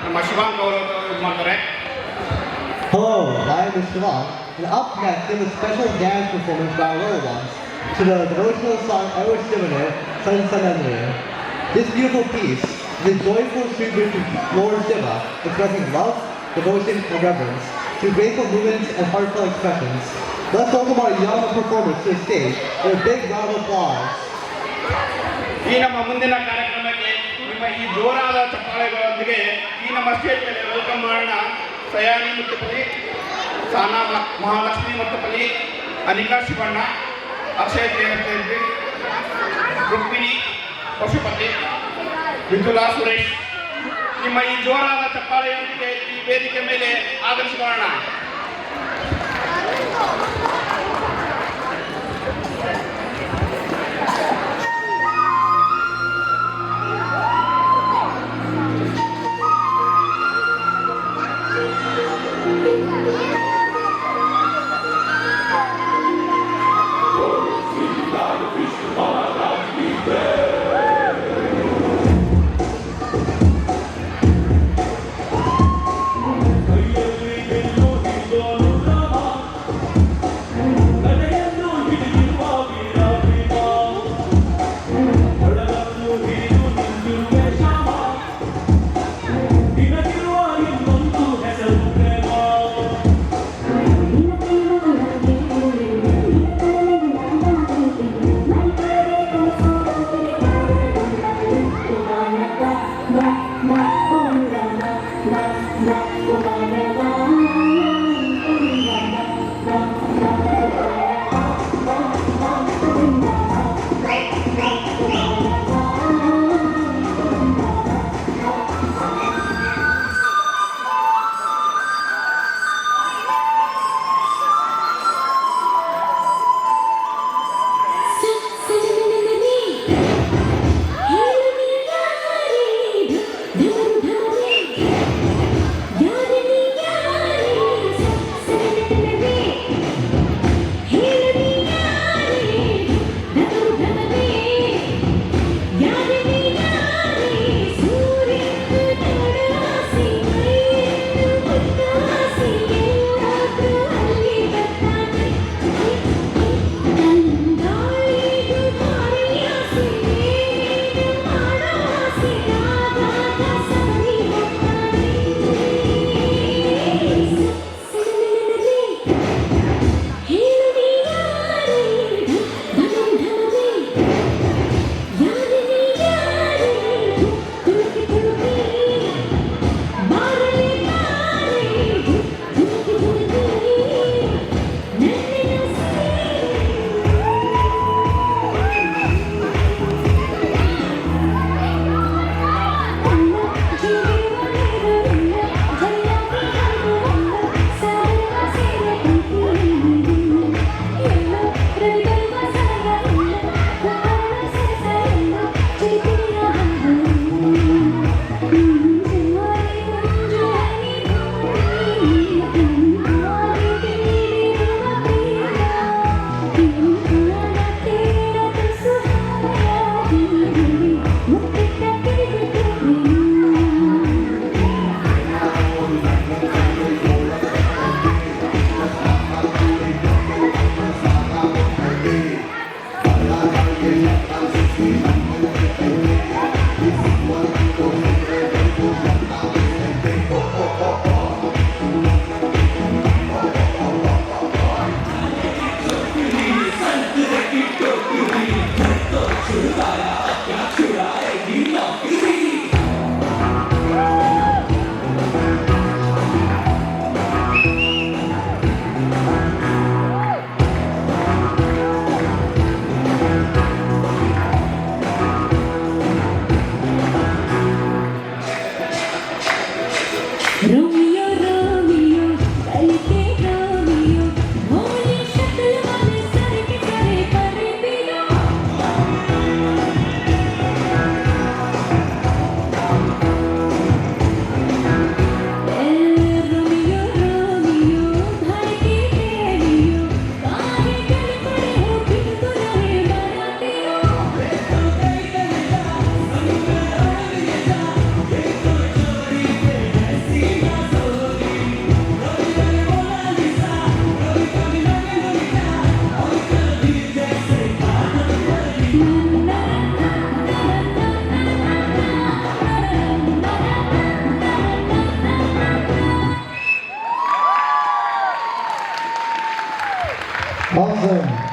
ನಮ್ಮ ಶಿವಾಂಕ್ ಅವರು ಇದು ಮಾಡ್ತಾರೆ. Hello, my name is Shivam, and up next is a special dance performance by our little ones to the devotional song Ewa Shivane, Sun Sanandri. This beautiful piece is a joyful tribute to Lord Shiva, expressing love, devotion, and reverence through graceful movements and heartfelt expressions. Let's welcome our young performers to the stage with a big round of applause. ಈ ನಮ್ಮ ಮುಂದಿನ ಕಾರ್ಯಕ್ರಮಕ್ಕೆ ನಿಮ್ಮ ಈ ಜೋರಾದ ಚಪ್ಪಾಳೆಗಳೊಂದಿಗೆ ಈ ನಮ್ಮ stage ಮೇಲೆ ವೆಲ್ಕಮ್ ಮಾಡೋಣ. ಸಯಾನಿ ಮುತ್ತಪಲ್ಲಿ, ಸಾನಾ ಮಹಾಲಕ್ಷ್ಮಿ ಮುತ್ತಪಲ್ಲಿ, ಅನಿಕಾ ಶಿವಣ್ಣ, ಅಕ್ಷಯ್ ದೇವಸ್ಥಾನ, ರುಕ್ಮಿಣಿ ಪಶುಪತಿ, ವಿದುಲಾ ಸುರೇಶ್. ನಿಮ್ಮ ಈ ಜೋರಾದ ಚಪ್ಪಾಳೆಯೊಂದಿಗೆ ಈ ವೇದಿಕೆ ಮೇಲೆ ಆಗಮಿಸಿಕೊಳ್ಳೋಣ. Awesome.